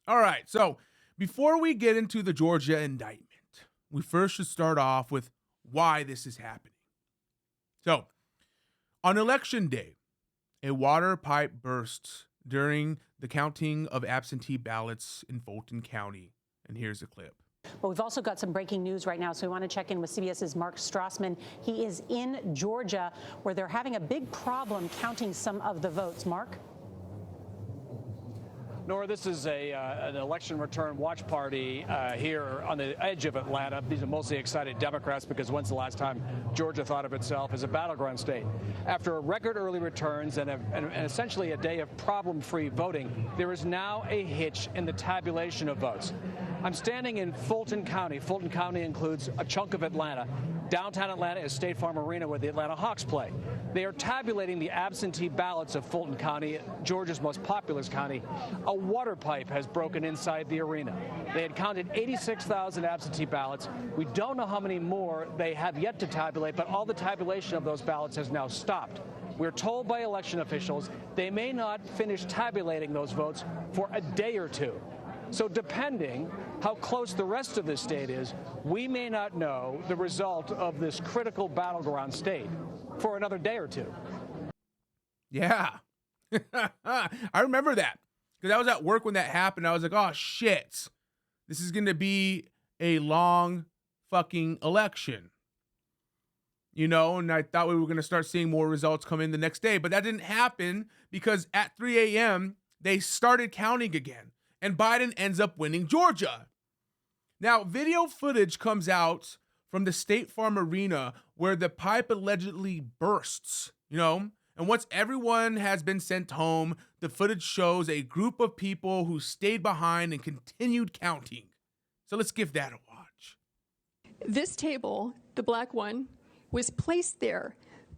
All right. So before we get into the Georgia indictment, we first should start off with why this is happening. So on election day, a water pipe bursts during the counting of absentee ballots in Fulton County. And here's a clip. But we've also got some breaking news right now, so we want to check in with CBS's Mark Strassman. He is in Georgia, where they're having a big problem counting some of the votes. Mark? Nora, this is an election return watch party here on the edge of Atlanta. These are mostly excited Democrats because when's the last time Georgia thought of itself as a battleground state? After a record early returns and essentially a day of problem-free voting, there is now a hitch in the tabulation of votes. I'm standing in Fulton County. Fulton County includes a chunk of Atlanta. Downtown Atlanta is State Farm Arena, where the Atlanta Hawks play. They are tabulating the absentee ballots of Fulton County, Georgia's most populous county. A water pipe has broken inside the arena. They had counted 86,000 absentee ballots. We don't know how many more they have yet to tabulate, but all the tabulation of those ballots has now stopped. We're told by election officials they may not finish tabulating those votes for a day or two. So depending how close the rest of the state is, we may not know the result of this critical battleground state for another day or two. Yeah. I remember that because I was at work when that happened. I was like, oh, shit. This is going to be a long fucking election. You know, and I thought we were going to start seeing more results come in the next day. But that didn't happen because at 3 a.m., they started counting again. And Biden ends up winning Georgia. Now, video footage comes out from the State Farm Arena where the pipe allegedly bursts, you know? And once everyone has been sent home, the footage shows a group of people who stayed behind and continued counting. So let's give that a watch. This table, the black one, was placed there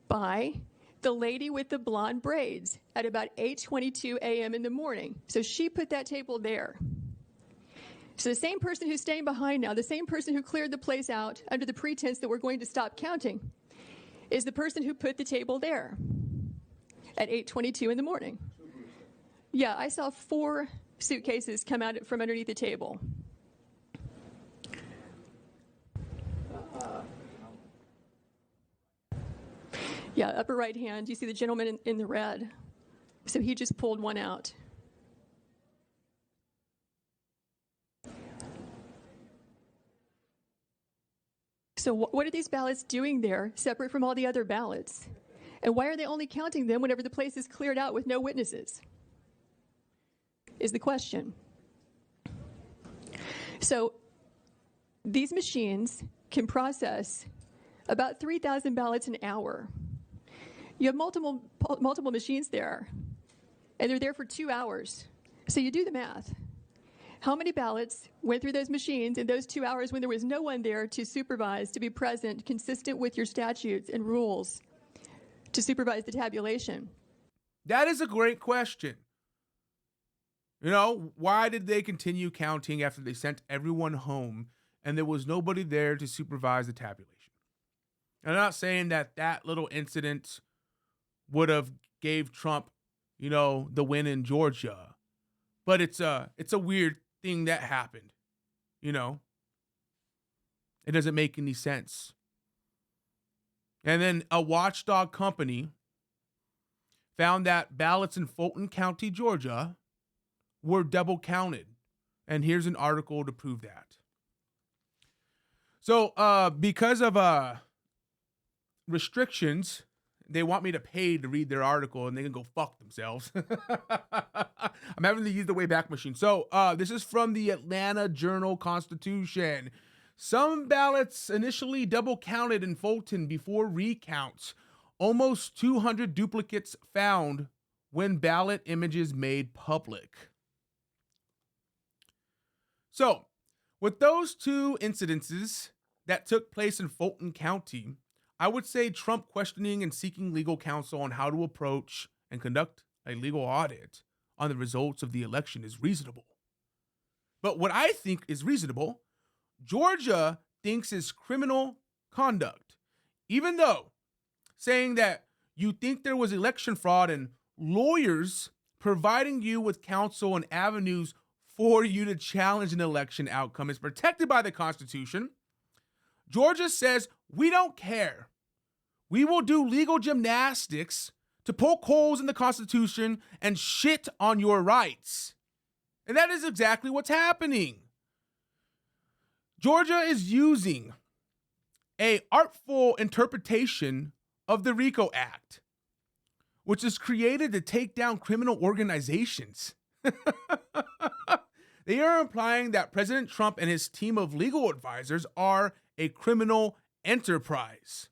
by the lady with the blonde braids at about 8:22 a.m. in the morning. So she put that table there. So the same person who's staying behind now, the same person who cleared the place out under the pretense that we're going to stop counting, is the person who put the table there at 8:22 in the morning. Yeah, I saw 4 suitcases come out from underneath the table. Yeah, upper right hand, you see the gentleman in the red. So he just pulled one out. So what are these ballots doing there, separate from all the other ballots? And why are they only counting them whenever the place is cleared out with no witnesses? Is the question. So these machines can process about 3,000 ballots an hour. You have multiple machines there, and they're there for 2 hours. So you do the math. How many ballots went through those machines in those 2 hours when there was no one there to supervise, to be present, consistent with your statutes and rules, to supervise the tabulation? That is a great question. You know, why did they continue counting after they sent everyone home and there was nobody there to supervise the tabulation? I'm not saying that that little incident would have gave Trump, you know, the win in Georgia, but it's a weird thing that happened, you know. It doesn't make any sense. And then a watchdog company found that ballots in Fulton County, Georgia, were double counted. And here's an article to prove that. So because of restrictions, they want me to pay to read their article and they can go fuck themselves. I'm having to use the Wayback Machine. So this is from the Atlanta Journal-Constitution. Some ballots initially double counted in Fulton before recounts. Almost 200 duplicates found when ballot images made public. So with those 2 incidences that took place in Fulton County, I would say Trump questioning and seeking legal counsel on how to approach and conduct a legal audit on the results of the election is reasonable. But what I think is reasonable, Georgia thinks is criminal conduct, even though saying that you think there was election fraud and lawyers providing you with counsel and avenues for you to challenge an election outcome is protected by the Constitution, Georgia says, we don't care. We will do legal gymnastics to poke holes in the Constitution and shit on your rights. And that is exactly what's happening. Georgia is using an artful interpretation of the RICO Act, which is created to take down criminal organizations. They are implying that President Trump and his team of legal advisors are a criminal enterprise.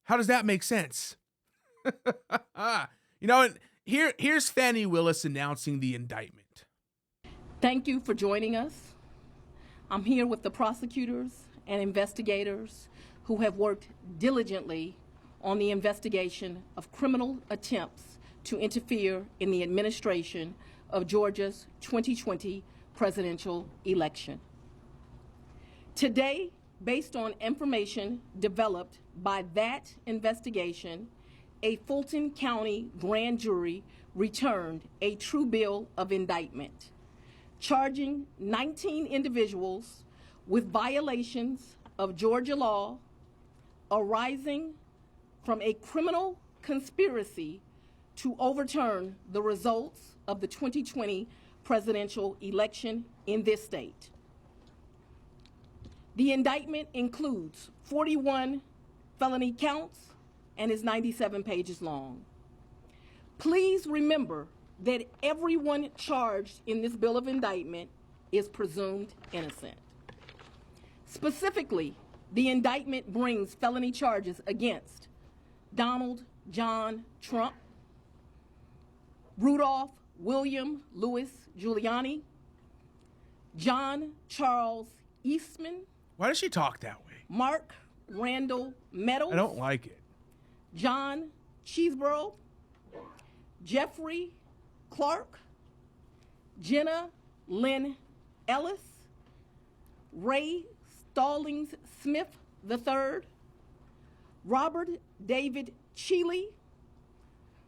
How does that make sense? Here's Fani Willis announcing the indictment. Thank you for joining us. I'm here with the prosecutors and investigators who have worked diligently on the investigation of criminal attempts to interfere in the administration of Georgia's 2020 presidential election. Today, based on information developed by that investigation, a Fulton County grand jury returned a true bill of indictment, charging 19 individuals with violations of Georgia law arising from a criminal conspiracy to overturn the results of the 2020 presidential election in this state. The indictment includes 41 felony counts and is 97 pages long. Please remember that everyone charged in this bill of indictment is presumed innocent. Specifically, the indictment brings felony charges against Donald John Trump, Rudolph William Louis Giuliani, John Charles Eastman. Why does she talk that way? Mark Randall Meadows. I don't like it. John Cheeseborough, Jeffrey Clark, Jenna Lynn Ellis, Ray Stallings Smith III, Robert David Cheeley,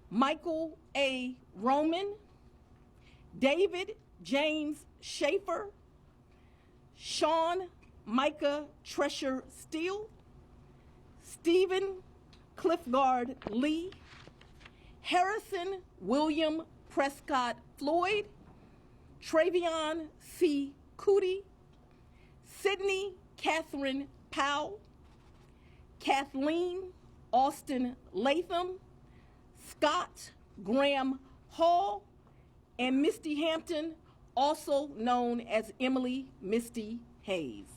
Michael A. Roman, David James Schaefer, Sean Micah Tresher Steele, Stephen Cliffgard Lee, Harrison William Prescott Floyd, Travion C. Cootie, Sydney Catherine Powell, Kathleen Austin Latham, Scott Graham Hall, and Misty Hampton, also known as Emily Misty Hayes.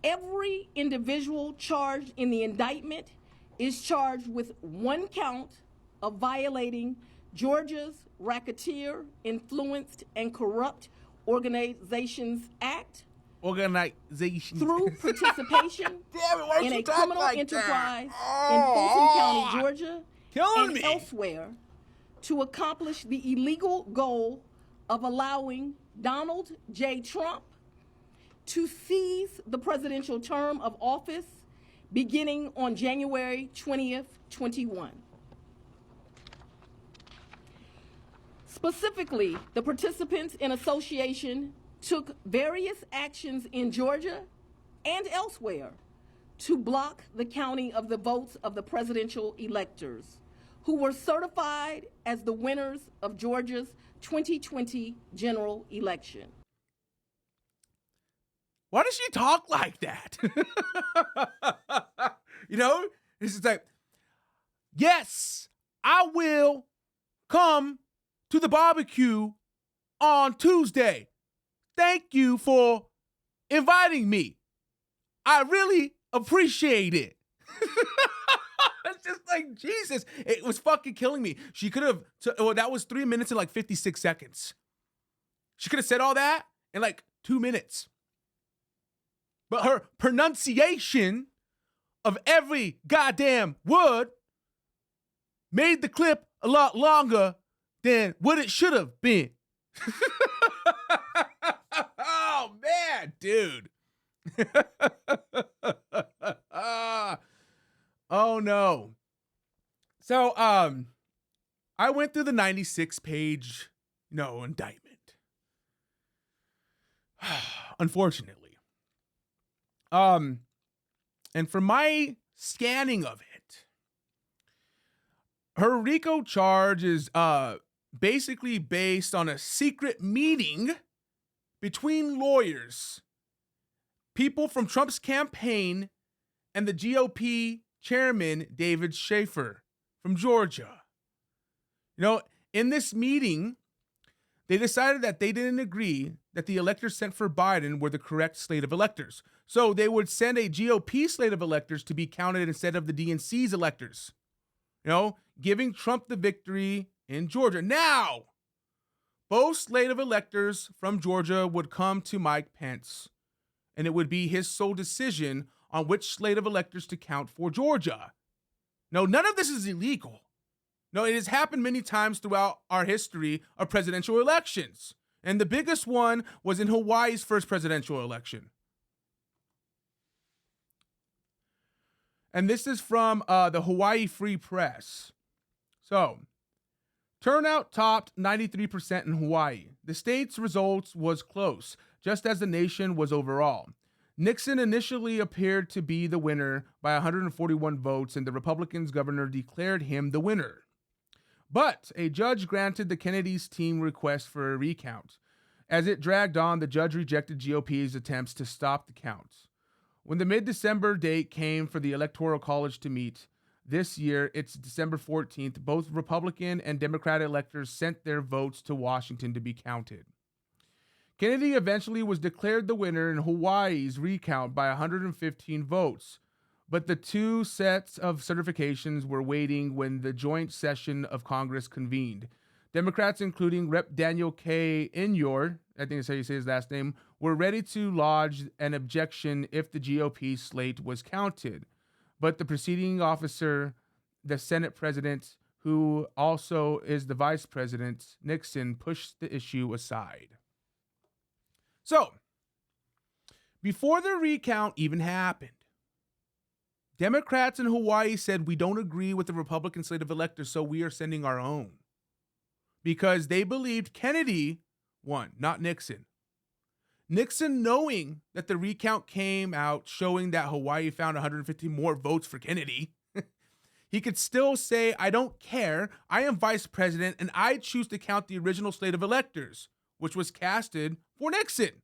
Every individual charged in the indictment is charged with one count of violating Georgia's Racketeer, Influenced, and Corrupt Organizations Act through participation in a criminal enterprise in Fulton County, Georgia, and elsewhere to accomplish the illegal goal of allowing Donald J. Trump to seize the presidential term of office beginning on January 20th, 21. Specifically, the participants in association took various actions in Georgia and elsewhere to block the counting of the votes of the presidential electors who were certified as the winners of Georgia's 2020 general election. Why does she talk like that? This is like, yes, I will come to the barbecue on Tuesday. Thank you for inviting me. I really appreciate it. It's just like, Jesus, it was fucking killing me. She could have, that was 3 minutes and like 56 seconds. She could have said all that in like 2 minutes. But her pronunciation of every goddamn word made the clip a lot longer than what it should have been. Oh, man, dude. Oh, no. So, I went through the 96-page, indictment. Unfortunately. And from my scanning of it, her RICO charge is basically based on a secret meeting between lawyers, people from Trump's campaign, and the GOP chairman, David Schaefer from Georgia. In this meeting, they decided that they didn't agree that the electors sent for Biden were the correct slate of electors. So they would send a GOP slate of electors to be counted instead of the DNC's electors. Giving Trump the victory in Georgia. Now, both slate of electors from Georgia would come to Mike Pence, and it would be his sole decision on which slate of electors to count for Georgia. No, none of this is illegal. No, it has happened many times throughout our history of presidential elections. And the biggest one was in Hawaii's first presidential election. And this is from the Hawaii Free Press. So, turnout topped 93% in Hawaii. The state's results was close, just as the nation was overall. Nixon initially appeared to be the winner by 141 votes, and the Republicans' governor declared him the winner. But a judge granted the Kennedy's team request for a recount. As it dragged on, the judge rejected GOP's attempts to stop the counts. When the mid-December date came for the Electoral College to meet, this year, it's December 14th, both Republican and Democrat electors sent their votes to Washington to be counted. Kennedy eventually was declared the winner in Hawaii's recount by 115 votes, but the two sets of certifications were waiting when the joint session of Congress convened. Democrats, including Rep. Daniel K. Inyor, I think that's how you say his last name, were ready to lodge an objection if the GOP slate was counted. But the presiding officer, the Senate president, who also is the vice president, Nixon, pushed the issue aside. So, before the recount even happened, Democrats in Hawaii said, we don't agree with the Republican slate of electors, so we are sending our own. Because they believed Kennedy won, not Nixon. Nixon, knowing that the recount came out showing that Hawaii found 150 more votes for Kennedy, he could still say, I don't care, I am vice president, and I choose to count the original slate of electors, which was casted for Nixon.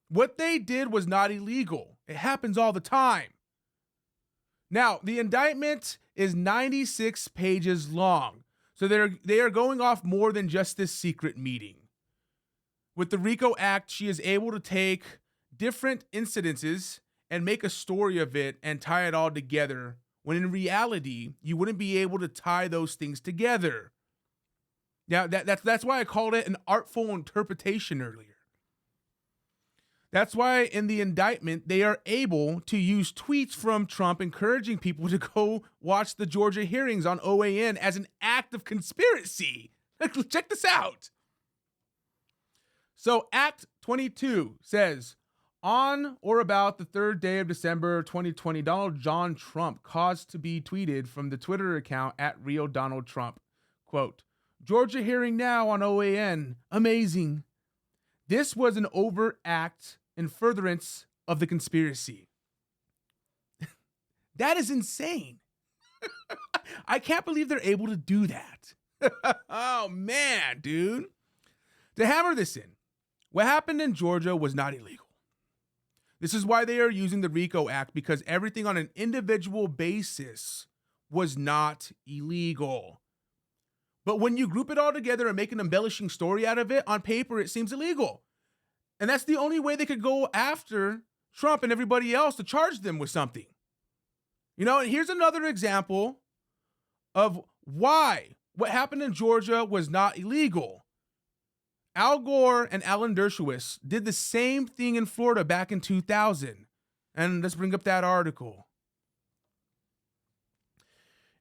What they did was not illegal. It happens all the time. Now, the indictment is 96 pages long, so they are going off more than just this secret meeting. With the RICO Act, she is able to take different incidences and make a story of it and tie it all together, when in reality, you wouldn't be able to tie those things together. Now, that's why I called it an artful interpretation earlier. That's why in the indictment, they are able to use tweets from Trump encouraging people to go watch the Georgia hearings on OAN as an act of conspiracy. Check this out. So Act 22 says, on or about the 3rd day of December 2020, Donald John Trump caused to be tweeted from the Twitter account at Real Donald Trump. Quote, Georgia hearing now on OAN. Amazing. This was an overt act in furtherance of the conspiracy. That is insane. I can't believe they're able to do that. Oh, man, dude. To hammer this in, what happened in Georgia was not illegal. This is why they are using the RICO Act, because everything on an individual basis was not illegal. But when you group it all together and make an embellishing story out of it, on paper, it seems illegal. And that's the only way they could go after Trump and everybody else, to charge them with something. And here's another example of why what happened in Georgia was not illegal. Al Gore and Alan Dershowitz did the same thing in Florida back in 2000. And let's bring up that article.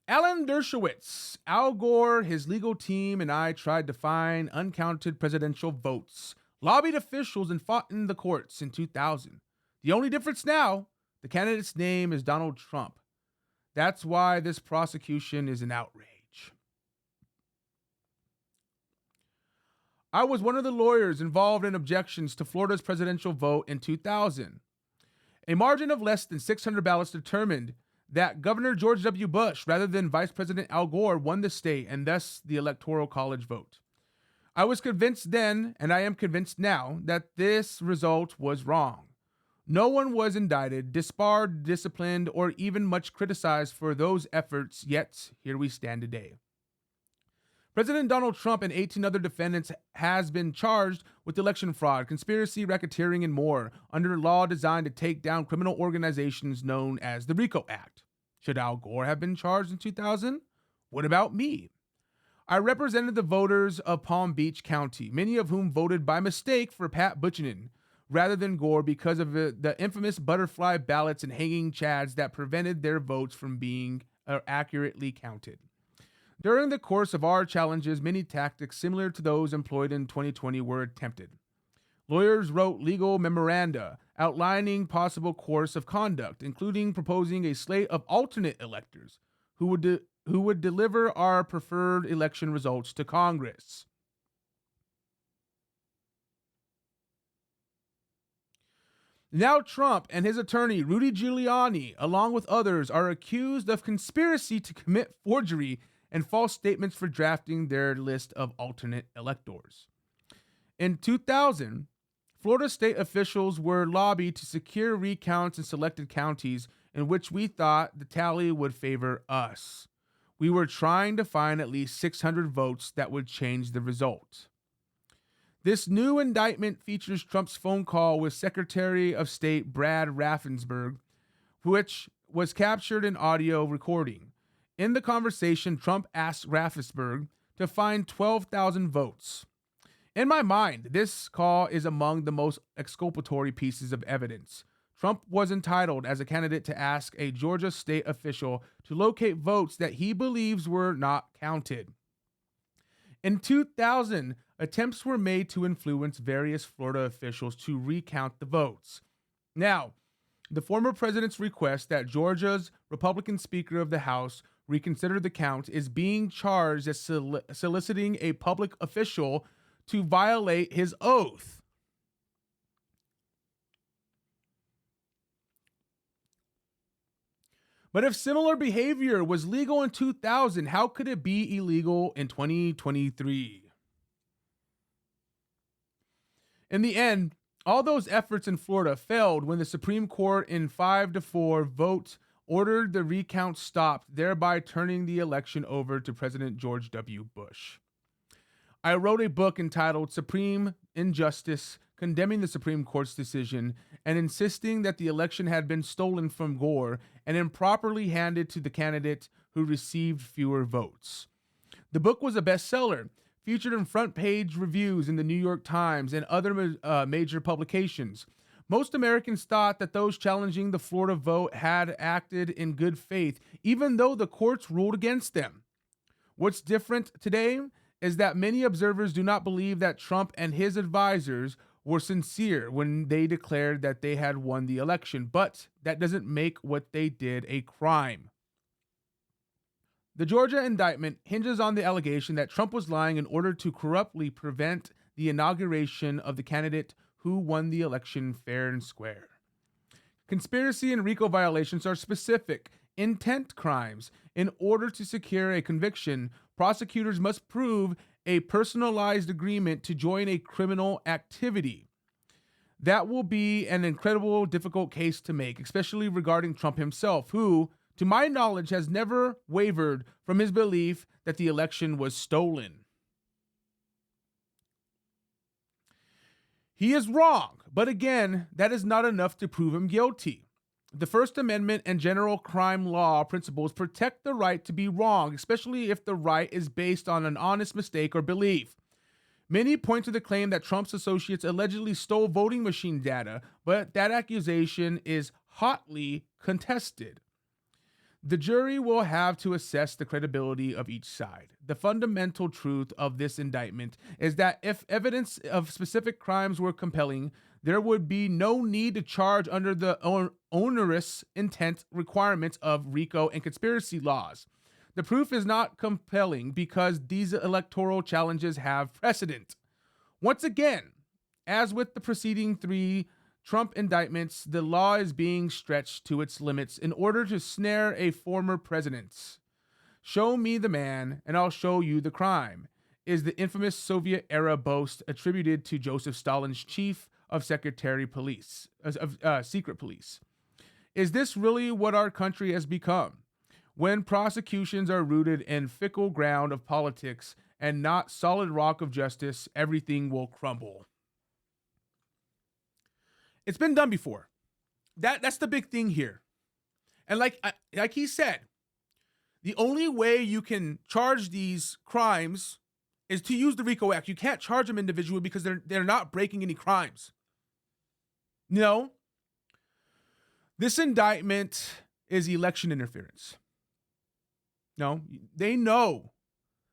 Alan Dershowitz, Al Gore, his legal team, and I tried to find uncounted presidential votes, lobbied officials, and fought in the courts in 2000. The only difference now, the candidate's name is Donald Trump. That's why this prosecution is an outrage. I was one of the lawyers involved in objections to Florida's presidential vote in 2000. A margin of less than 600 ballots determined that Governor George W. Bush, rather than Vice President Al Gore, won the state and thus the Electoral College vote. I was convinced then, and I am convinced now, that this result was wrong. No one was indicted, disbarred, disciplined, or even much criticized for those efforts, yet here we stand today. President Donald Trump and 18 other defendants has been charged with election fraud, conspiracy, racketeering, and more under a law designed to take down criminal organizations known as the RICO Act. Should Al Gore have been charged in 2000? What about me? I represented the voters of Palm Beach County, many of whom voted by mistake for Pat Buchanan rather than Gore because of the infamous butterfly ballots and hanging chads that prevented their votes from being accurately counted. During the course of our challenges, many tactics similar to those employed in 2020 were attempted. Lawyers wrote legal memoranda outlining possible course of conduct, including proposing a slate of alternate electors who would deliver our preferred election results to Congress. Now Trump and his attorney, Rudy Giuliani, along with others, are accused of conspiracy to commit forgery and false statements for drafting their list of alternate electors. In 2000, Florida state officials were lobbied to secure recounts in selected counties in which we thought the tally would favor us. We were trying to find at least 600 votes that would change the result. This new indictment features Trump's phone call with Secretary of State Brad Raffensperger, which was captured in audio recording. In the conversation, Trump asked Raffensperger to find 12,000 votes. In my mind, this call is among the most exculpatory pieces of evidence. Trump was entitled as a candidate to ask a Georgia state official to locate votes that he believes were not counted. In 2000, attempts were made to influence various Florida officials to recount the votes. Now, the former president's request that Georgia's Republican Speaker of the House reconsider the count is being charged as soliciting a public official to violate his oath. But if similar behavior was legal in 2000, how could it be illegal in 2023? In the end, all those efforts in Florida failed when the Supreme Court in 5-4 vote ordered the recount stopped, thereby turning the election over to President George W. Bush. I wrote a book entitled Supreme Injustice, condemning the Supreme Court's decision and insisting that the election had been stolen from Gore and improperly handed to the candidate who received fewer votes. The book was a bestseller, featured in front-page reviews in the New York Times and other major publications. Most Americans thought that those challenging the Florida vote had acted in good faith, even though the courts ruled against them. What's different today is that many observers do not believe that Trump and his advisors were sincere when they declared that they had won the election, but that doesn't make what they did a crime. The Georgia indictment hinges on the allegation that Trump was lying in order to corruptly prevent the inauguration of the candidate who won the election fair and square. Conspiracy and RICO violations are specific intent crimes. In order to secure a conviction, prosecutors must prove a personalized agreement to join a criminal activity. That will be an incredibly difficult case to make, especially regarding Trump himself, who, to my knowledge, has never wavered from his belief that the election was stolen. He is wrong, but again, that is not enough to prove him guilty. The First Amendment and general crime law principles protect the right to be wrong, especially if the right is based on an honest mistake or belief. Many point to the claim that Trump's associates allegedly stole voting machine data, but that accusation is hotly contested. The jury will have to assess the credibility of each side. The fundamental truth of this indictment is that if evidence of specific crimes were compelling, there would be no need to charge under the onerous intent requirements of RICO and conspiracy laws. The proof is not compelling because these electoral challenges have precedent. Once again, as with the preceding 3 Trump indictments, the law is being stretched to its limits in order to snare a former president. Show me the man, and I'll show you the crime, is the infamous Soviet-era boast attributed to Joseph Stalin's chief of secret police. Is this really what our country has become? When prosecutions are rooted in fickle ground of politics and not solid rock of justice, everything will crumble. It's been done before. That's the big thing here. And like he said, the only way you can charge these crimes is to use the RICO Act. You can't charge them individually because they're not breaking any crimes. No. This indictment is election interference. No, they know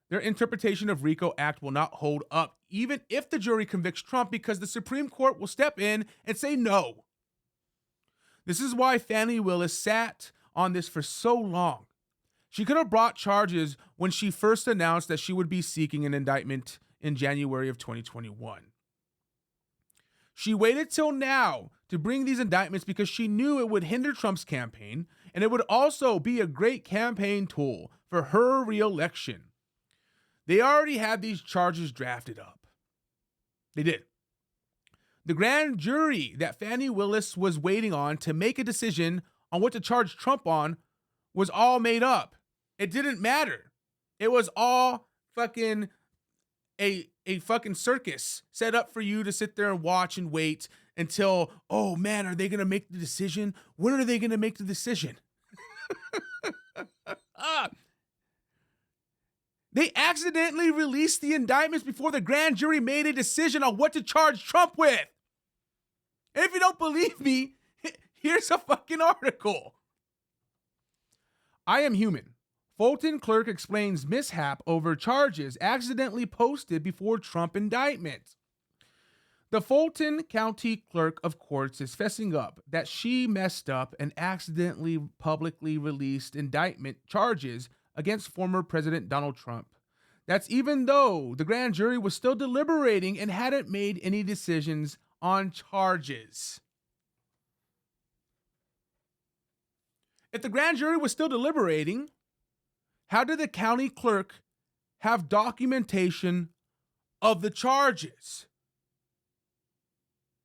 their interpretation of RICO Act will not hold up, even if the jury convicts Trump, because the Supreme Court will step in and say no. This is why Fani Willis sat on this for so long. She could have brought charges when she first announced that she would be seeking an indictment in January of 2021. She waited till now to bring these indictments because she knew it would hinder Trump's campaign, and it would also be a great campaign tool for her re-election. They already had these charges drafted up. They did. The grand jury that Fani Willis was waiting on to make a decision on what to charge Trump on was all made up. It didn't matter. It was all fucking a fucking circus set up for you to sit there and watch and wait until, oh man, are they going to make the decision? When are they going to make the decision? They accidentally released the indictments before the grand jury made a decision on what to charge Trump with. And if you don't believe me, here's a fucking article. I am human. Fulton clerk explains mishap over charges accidentally posted before Trump indictment. The Fulton County Clerk of Courts is fessing up that she messed up and accidentally publicly released indictment charges against former President Donald Trump. That's even though the grand jury was still deliberating and hadn't made any decisions on charges. If the grand jury was still deliberating, how did the county clerk have documentation of the charges?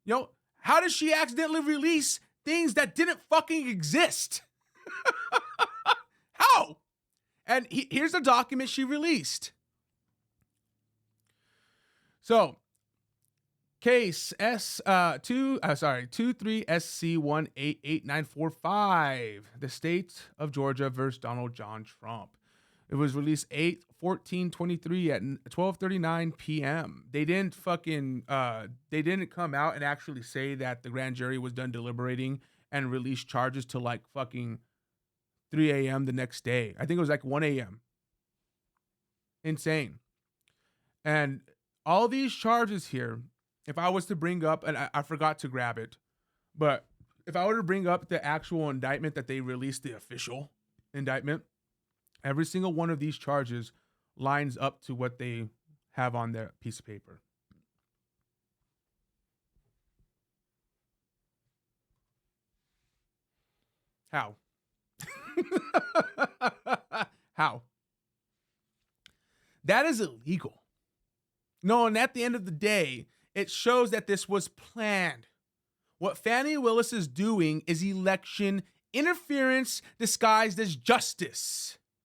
You know, how did she accidentally release things that didn't fucking exist? How? And here's the document she released. So, case 23SC1888945, the state of Georgia versus Donald John Trump. It was released 8/14/23 at 12:39 p.m. They didn't come out and actually say that the grand jury was done deliberating and released charges till like fucking 3 a.m. the next day. I think it was like 1 a.m. Insane. And all these charges here, if I was to bring up, and I forgot to grab it, but if I were to bring up the actual indictment that they released, the official indictment, every single one of these charges lines up to what they have on their piece of paper. How? How? That is illegal. No, and at the end of the day, it shows that this was planned. What Fani Willis is doing is election interference disguised as justice.